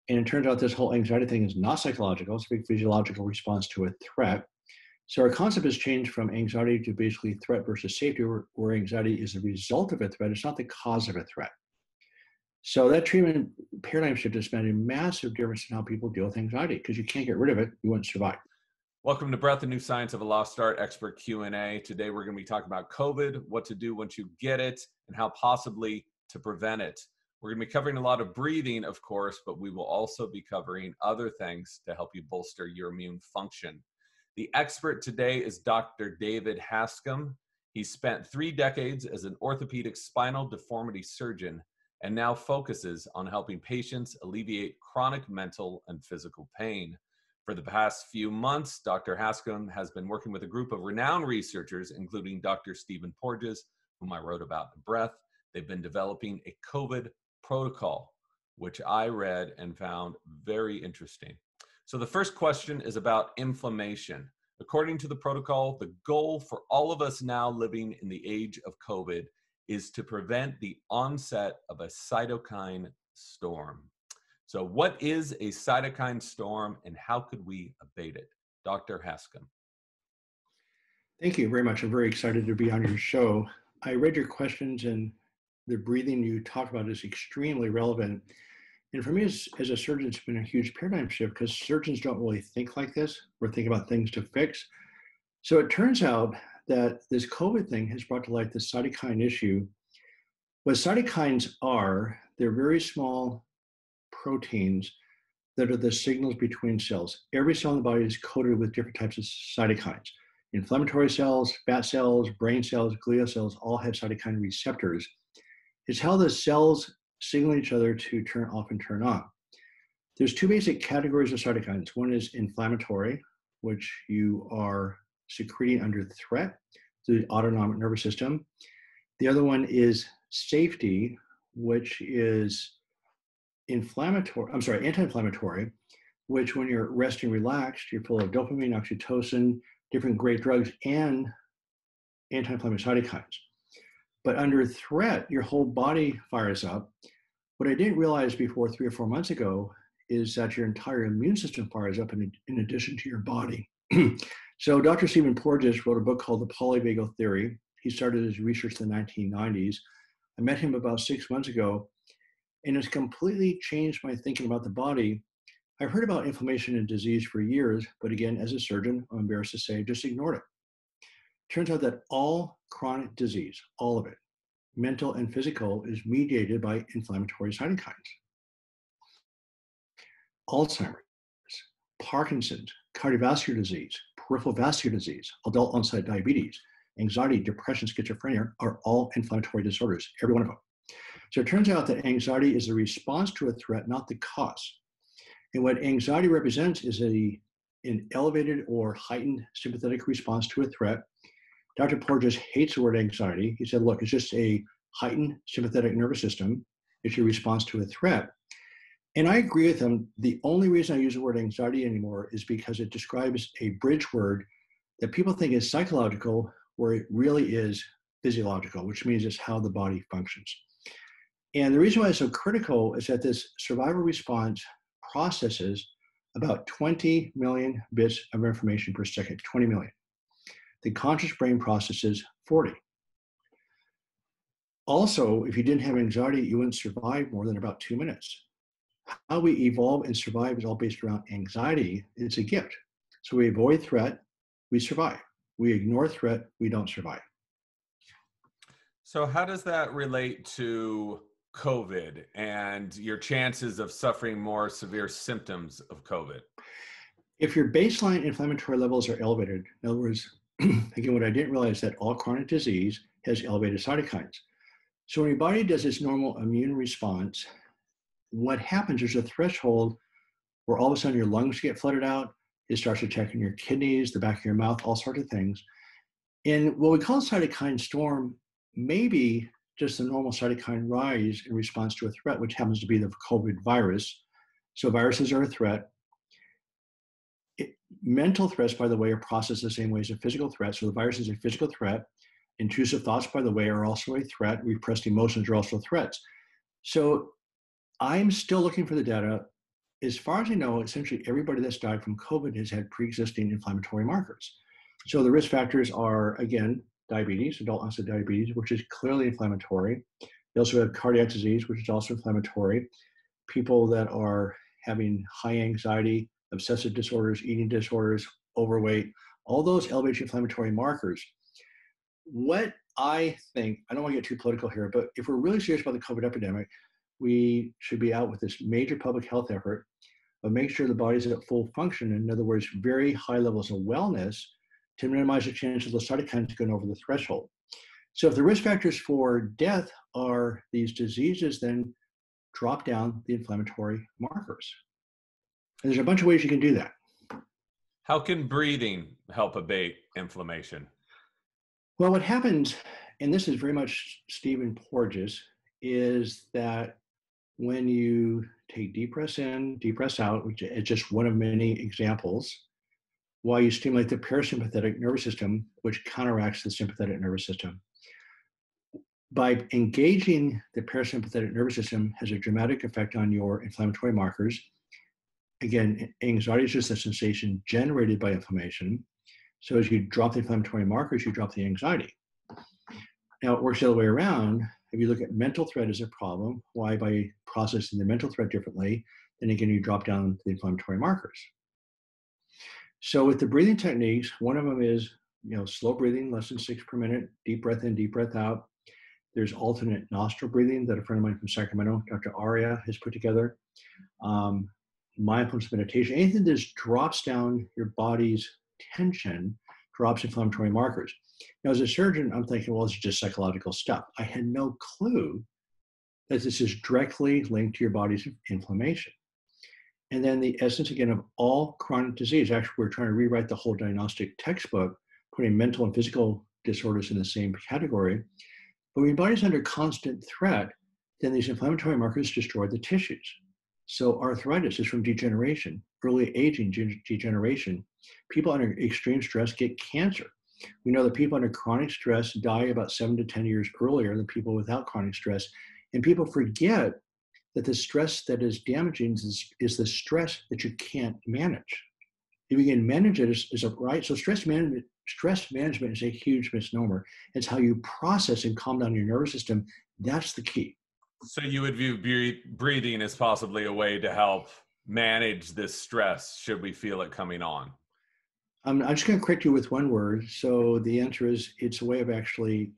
And it turns out this whole anxiety thing is not psychological. It's a big physiological response to a threat. So our concept has changed from anxiety to basically threat versus safety, where anxiety is the result of a threat. It's not the cause of a threat. So that treatment paradigm shift has made a massive difference in how people deal with anxiety, because you can't get rid of it. You won't survive. Welcome to Breath, the New Science of a Lost Art Expert Q&A. Today we're going to be talking about COVID, what to do once you get it, and how possibly to prevent it. We're going to be covering a lot of breathing, of course, but we will also be covering other things to help you bolster your immune function. The expert today is Dr. David Hascom. He spent 3 decades as an orthopedic spinal deformity surgeon and now focuses on helping patients alleviate chronic mental and physical pain. For the past few months, Dr. Hascom has been working with a group of renowned researchers, including Dr. Stephen Porges, whom I wrote about in Breath. They've been developing a COVID protocol, which I read and found very interesting. So the first question is about inflammation. According to the protocol, the goal for all of us now living in the age of COVID is to prevent the onset of a cytokine storm. So what is a cytokine storm and how could we abate it? Dr. Hascom. Thank you very much. I'm very excited to be on your show. I read your questions, and the breathing you talk about is extremely relevant. And for me, as a surgeon, it's been a huge paradigm shift, because surgeons don't really think like this. We're thinking about things to fix. So it turns out that this COVID thing has brought to light the cytokine issue. What cytokines are, they're very small proteins that are the signals between cells. Every cell in the body is coated with different types of cytokines. Inflammatory cells, fat cells, brain cells, glial cells all have cytokine receptors. It's how the cells signal each other to turn off and turn on. There's 2 basic categories of cytokines. One is inflammatory, which you are secreting under threat through the autonomic nervous system. The other one is safety, which is anti-inflammatory, which when you're resting relaxed, you're full of dopamine, oxytocin, different great drugs, and anti-inflammatory cytokines. But under threat, your whole body fires up. What I didn't realize before 3 or 4 months ago is that your entire immune system fires up in addition to your body. So Dr. Stephen Porges wrote a book called The Polyvagal Theory. He started his research in the 1990s. I met him about 6 months ago, and it's completely changed my thinking about the body. I've heard about inflammation and disease for years, but again, as a surgeon, I'm embarrassed to say, just ignored it. Turns out that all chronic disease, all of it, mental and physical, is mediated by inflammatory cytokines. Alzheimer's, Parkinson's, cardiovascular disease, peripheral vascular disease, adult onset diabetes, anxiety, depression, schizophrenia are all inflammatory disorders, every one of them. So it turns out that anxiety is a response to a threat, not the cause. And what anxiety represents is an elevated or heightened sympathetic response to a threat. Dr. Porges hates the word anxiety. He said, look, it's just a heightened sympathetic nervous system. It's your response to a threat. And I agree with him. The only reason I use the word anxiety anymore is because it describes a bridge word that people think is psychological, where it really is physiological, which means it's how the body functions. And the reason why it's so critical is that this survival response processes about 20 million bits of information per second, 20 million. The conscious brain processes 40. Also, if you didn't have anxiety, you wouldn't survive more than about 2 minutes. How we evolve and survive is all based around anxiety. It's a gift. So we avoid threat, we survive. We ignore threat, we don't survive. So how does that relate to COVID and your chances of suffering more severe symptoms of COVID? If your baseline inflammatory levels are elevated, in other words, again, what I didn't realize is that all chronic disease has elevated cytokines. So when your body does its normal immune response, what happens is a threshold where all of a sudden your lungs get flooded out, it starts attacking your kidneys, the back of your mouth, all sorts of things. And what we call a cytokine storm may be just a normal cytokine rise in response to a threat, which happens to be the COVID virus. So viruses are a threat. Mental threats, by the way, are processed the same way as a physical threat. So the virus is a physical threat. Intrusive thoughts, by the way, are also a threat. Repressed emotions are also threats. So I'm still looking for the data. as far as I know, essentially everybody that's died from COVID has had pre-existing inflammatory markers. So the risk factors are, again, diabetes, adult onset diabetes, which is clearly inflammatory. They also have cardiac disease, which is also inflammatory. People that are having high anxiety, obsessive disorders, eating disorders, overweight, all those elevated inflammatory markers. What I think, I don't want to get too political here, but if we're really serious about the COVID epidemic, we should be out with this major public health effort of making sure the body's at full function. In other words, very high levels of wellness to minimize the chance of those cytokines going over the threshold. So if the risk factors for death are these diseases, then drop down the inflammatory markers. And there's a bunch of ways you can do that. How can breathing help abate inflammation? Well, what happens, and this is very much Stephen Porges, is that when you take deep breaths in, deep breaths out, which is just one of many examples, while you stimulate the parasympathetic nervous system, which counteracts the sympathetic nervous system. By engaging the parasympathetic nervous system has a dramatic effect on your inflammatory markers. Again, anxiety is just a sensation generated by inflammation. So as you drop the inflammatory markers, you drop the anxiety. Now it works the other way around. If you look at mental threat as a problem, why? By processing the mental threat differently, then again, you drop down the inflammatory markers. So with the breathing techniques, one of them is, slow breathing, less than 6 per minute, deep breath in, deep breath out. There's alternate nostril breathing that a friend of mine from Sacramento, Dr. Arya, has put together. Mindfulness meditation, anything that just drops down your body's tension, drops inflammatory markers. Now, as a surgeon, I'm thinking, well, it's just psychological stuff. I had no clue that this is directly linked to your body's inflammation. And then the essence, again, of all chronic disease, actually, we're trying to rewrite the whole diagnostic textbook, putting mental and physical disorders in the same category. But when your body's under constant threat, then these inflammatory markers destroy the tissues. So arthritis is from degeneration, early aging degeneration. People under extreme stress get cancer. We know that people under chronic stress die about 7 to 10 years earlier than people without chronic stress. And people forget that the stress that is damaging is the stress that you can't manage. If you can manage it, is right. So stress management is a huge misnomer. It's how you process and calm down your nervous system. That's the key. So you would view breathing as possibly a way to help manage this stress should we feel it coming on? I'm just going to correct you with one word. So the answer is it's a way of actually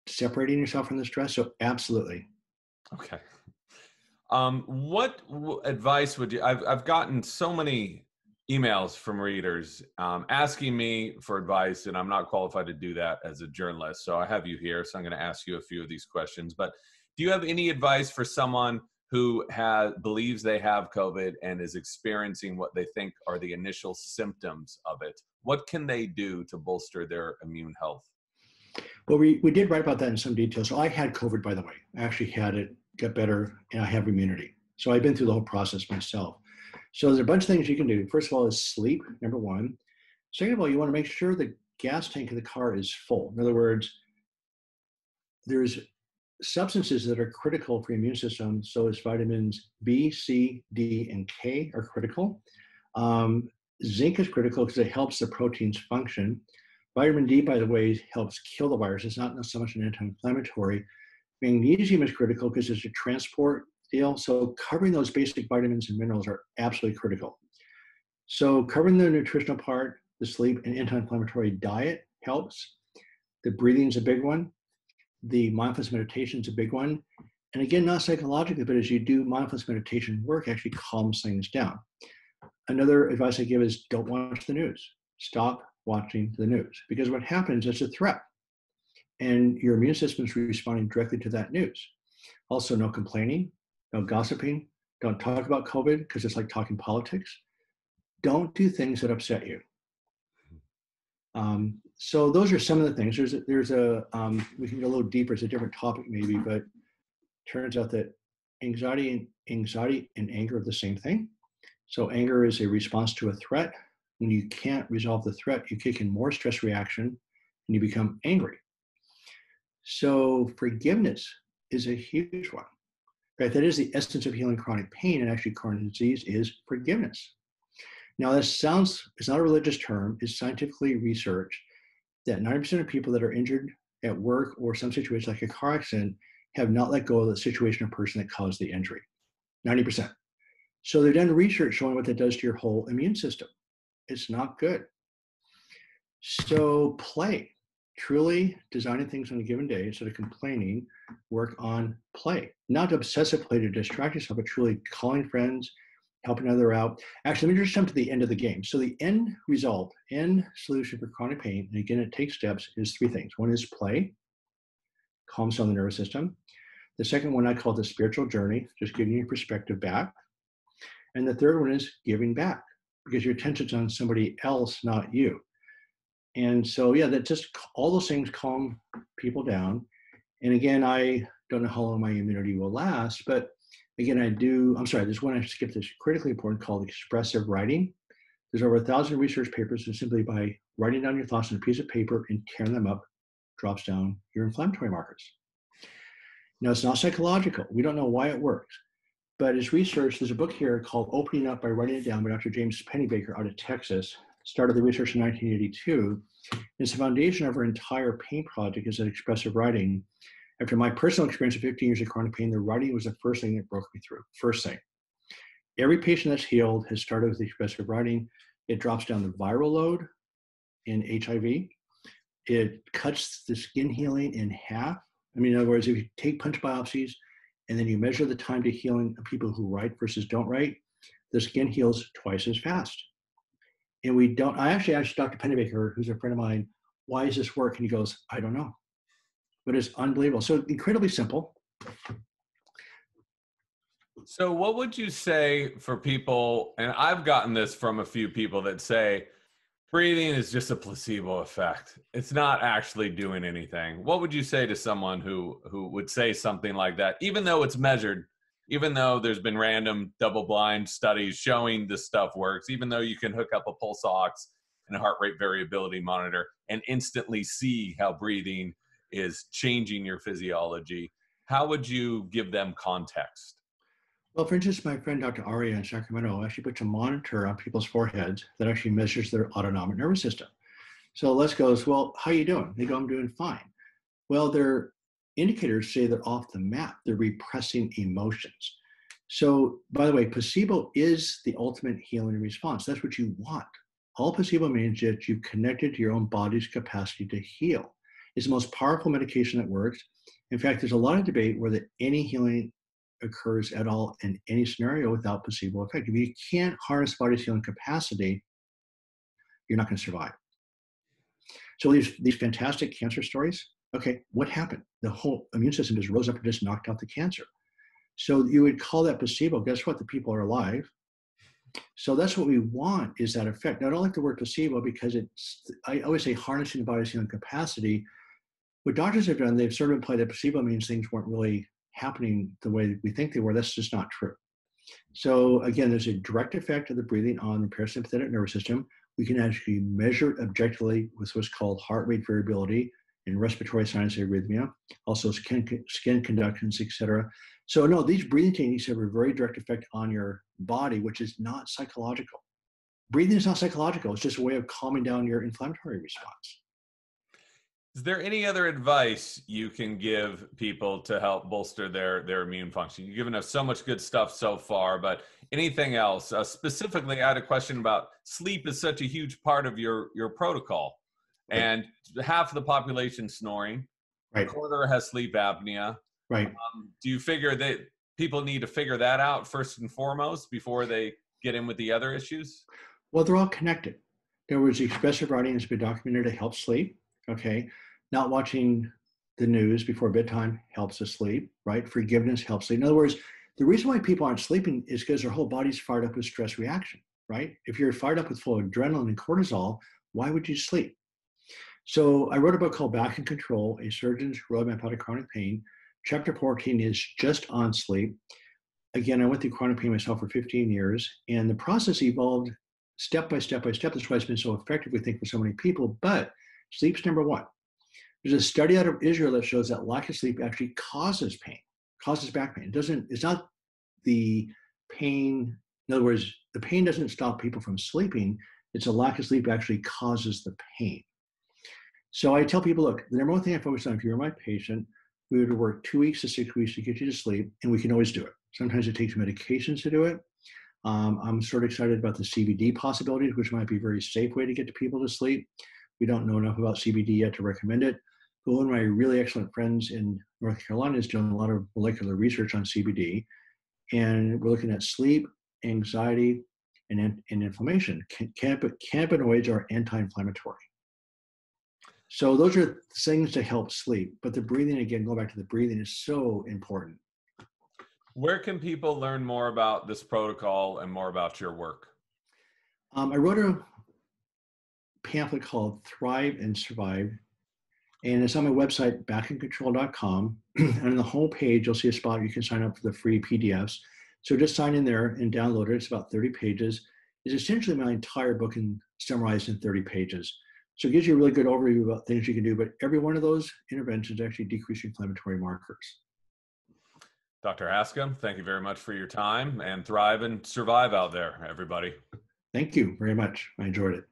separating yourself from the stress. So absolutely. Okay. What advice would you, I've gotten so many emails from readers asking me for advice, and I'm not qualified to do that as a journalist. So I have you here. So I'm going to ask you a few of these questions, but do you have any advice for someone who believes they have COVID and is experiencing what they think are the initial symptoms of it? What can they do to bolster their immune health? Well, we did write about that in some detail. So I had COVID, by the way. I actually had it, got better, and I have immunity. So I've been through the whole process myself. So there's a bunch of things you can do. First of all is sleep, number one. Second of all, you want to make sure the gas tank of the car is full. In other words, there's substances that are critical for the immune system. So it's vitamins B, C, D, and K are critical. Zinc is critical because it helps the proteins function. Vitamin D, by the way, helps kill the virus. It's not so much an anti-inflammatory. Magnesium is critical because it's a transport deal. So covering those basic vitamins and minerals are absolutely critical. So covering the nutritional part, the sleep, and anti-inflammatory diet helps. The breathing is a big one. The mindfulness meditation is a big one. And again, not psychologically, but as you do mindfulness meditation work, actually calms things down. Another advice I give is don't watch the news. Stop watching the news, because what happens is a threat and your immune system is responding directly to that news. Also, no complaining, no gossiping. Don't talk about COVID because it's like talking politics. Don't do things that upset you. So those are some of the things. There's a we can go a little deeper. It's a different topic maybe, but it turns out that anxiety and anger are the same thing. So anger is a response to a threat. When you can't resolve the threat, you kick in more stress reaction and you become angry. So forgiveness is a huge one. In fact, that is the essence of healing chronic pain, and actually chronic disease is forgiveness. Now, it's not a religious term, it's scientifically researched that 90% of people that are injured at work or some situation like a car accident have not let go of the situation or person that caused the injury. 90%. So they've done research showing what that does to your whole immune system. It's not good. So play, truly designing things on a given day instead of complaining, work on play. Not obsessive play to distract yourself, but truly calling friends, helping another out. Actually, let me just jump to the end of the game. So the end result, end solution for chronic pain, and again, it takes steps, is three things. One is play, calms down the nervous system. The second one I call the spiritual journey, just giving your perspective back. And the third one is giving back, because your attention's on somebody else, not you. And so, yeah, that just all those things calm people down. And again, I don't know how long my immunity will last, but again, there's one I skipped that's critically important called expressive writing. There's over 1,000 research papers that simply by writing down your thoughts on a piece of paper and tearing them up drops down your inflammatory markers. Now, it's not psychological. We don't know why it works. But as research, there's a book here called Opening Up by Writing It Down by Dr. James Pennybaker out of Texas. Started the research in 1982. It's the foundation of our entire pain project is that expressive writing. After my personal experience of 15 years of chronic pain, the writing was the first thing that broke me through. First thing. Every patient that's healed has started with expressive writing. It drops down the viral load in HIV. It cuts the skin healing in half. I mean, in other words, if you take punch biopsies and then you measure the time to healing of people who write versus don't write, the skin heals twice as fast. And I actually asked Dr. Pennybaker, who's a friend of mine, why does this work? And he goes, I don't know. But it's unbelievable. So incredibly simple. So what would you say for people, and I've gotten this from a few people that say, breathing is just a placebo effect. It's not actually doing anything. What would you say to someone who would say something like that, even though it's measured, even though there's been random double-blind studies showing this stuff works, even though you can hook up a pulse ox and a heart rate variability monitor and instantly see how breathing is changing your physiology, how would you give them context? Well, for instance, my friend Dr. Aria in Sacramento actually puts a monitor on people's foreheads that actually measures their autonomic nervous system. So Les goes, well, how you doing? They go, I'm doing fine. Well, their indicators say they're off the map. They're repressing emotions. So, by the way, placebo is the ultimate healing response. That's what you want. All placebo means that you've connected to your own body's capacity to heal. It's the most powerful medication that works. In fact, there's a lot of debate whether any healing occurs at all in any scenario without placebo effect. If you can't harness body's healing capacity, you're not going to survive. So these fantastic cancer stories, okay, what happened? The whole immune system just rose up and just knocked out the cancer. So you would call that placebo. Guess what? The people are alive. So that's what we want, is that effect. Now, I don't like the word placebo because I always say harnessing the body's healing capacity. What doctors have done, they've sort of implied that placebo means things weren't really happening the way we think they were. That's just not true. So again, there's a direct effect of the breathing on the parasympathetic nervous system. We can actually measure objectively with what's called heart rate variability and respiratory sinus arrhythmia, also skin conductance, etc. So no, these breathing techniques have a very direct effect on your body, which is not psychological. Breathing is not psychological. It's just a way of calming down your inflammatory response. Is there any other advice you can give people to help bolster their immune function? You've given us so much good stuff so far, but anything else? Specifically, I had a question about sleep is such a huge part of your protocol. Right. And half of the population snoring, Right. a quarter has sleep apnea. Right. Do you figure that people need to figure that out first and foremost before they get in with the other issues? Well, they're all connected. There was expressive writing has been documented to help sleep. Okay. Not watching the news before bedtime helps us sleep, right? Forgiveness helps sleep. In other words, the reason why people aren't sleeping is because their whole body's fired up with stress reaction, right? If you're fired up with full of adrenaline and cortisol, why would you sleep? So I wrote a book called Back in Control, A Surgeon's Roadmap Out of Chronic Pain. Chapter 14 is just on sleep. Again, I went through chronic pain myself for 15 years, and the process evolved step by step by step. That's why it's been so effective, we think, for so many people. But sleep's number one. There's a study out of Israel that shows that lack of sleep actually causes pain. causes back pain. It's not the pain. In other words, the pain doesn't stop people from sleeping. It's a lack of sleep actually causes the pain. So I tell people, look, the number one thing I focus on, if you're my patient, we would work 2 weeks to 6 weeks to get you to sleep, and we can always do it. Sometimes it takes medications to do it. I'm sort of excited about the CBD possibilities, which might be a very safe way to get to people to sleep. We don't know enough about CBD yet to recommend it. But one of my really excellent friends in North Carolina is doing a lot of molecular research on CBD, and we're looking at sleep, anxiety, and inflammation. Cannabinoids are anti-inflammatory. So those are things to help sleep. But the breathing, again, going back to the breathing, is so important. Where can people learn more about this protocol and more about your work? I wrote a pamphlet called Thrive and Survive, and it's on my website, backincontrol.com. And on the home page, you'll see a spot you can sign up for the free PDFs. So just sign in there and download it. It's about 30 pages. It's essentially my entire book summarized in 30 pages. So it gives you a really good overview about things you can do, but every one of those interventions actually decrease inflammatory markers. Dr. Haskam, thank you very much for your time, and thrive and survive out there, everybody. Thank you very much. I enjoyed it.